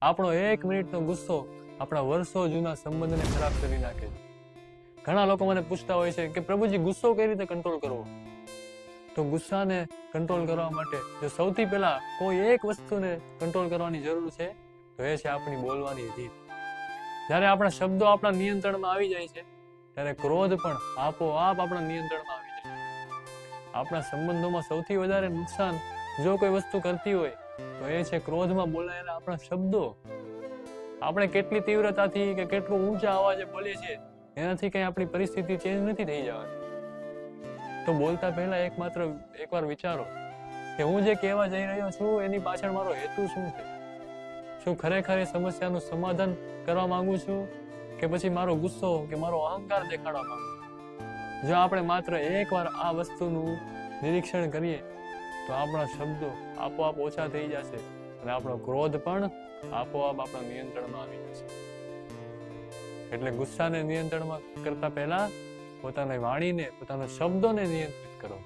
આપણો 1 મિનિટનો ગુસ્સો આપણા વર્ષો જૂના સંબંધને ખરાબ કરી નાખે છે. ઘણા લોકો મને પૂછતા હોય છે કે પ્રભુજી ગુસ્સો કઈ રીતે કંટ્રોલ કરવો? તો ગુસ્સાને કંટ્રોલ કરવા માટે જો સૌથી પહેલા કોઈ એક વસ્તુને કંટ્રોલ કરવાની જરૂર છે તો એ છે આપણી બોલવાની રીત. જ્યારે આપણા શબ્દો આપણા નિયંત્રણમાં આવી જાય છે ત્યારે ક્રોધ પણ આપોઆપ આપણા નિયંત્રણમાં આવી જાય છે. આપણા સંબંધોમાં સૌથી વધારે નુકસાન જો કોઈ વસ્તુ કરતી હોય તો એ છે ક્રોધમાં બોલાયેલા આપણા શબ્દો. આપણે કેટલી તીવ્રતાથી કે કેટલું ઊંચા અવાજે બોલીએ છીએ એનાથી કઈ આપણી પરિસ્થિતિ ચેન્જ નથી થઈ જવાની. તો બોલતા પહેલા એકવાર વિચારો કે હું જે કહેવા જઈ રહ્યો છું એની પાછળ મારો હેતુ શું છે? શું ખરેખર એ સમસ્યાનું સમાધાન કરવા માંગુ છું કે પછી મારો ગુસ્સો કે મારો અહંકાર દેખાડવા માંગુ છું? જો આપણે માત્ર એકવાર આ વસ્તુનું નિરીક્ષણ કરીએ તો આપણા શબ્દો આપોઆપ ઓછા થઈ જશે અને આપણો ક્રોધ પણ આપોઆપ આપણા નિયંત્રણમાં આવી જશે. એટલે ગુસ્સાને નિયંત્રણમાં કરતા પહેલા પોતાની વાણીને, પોતાના શબ્દોને નિયંત્રિત કરો.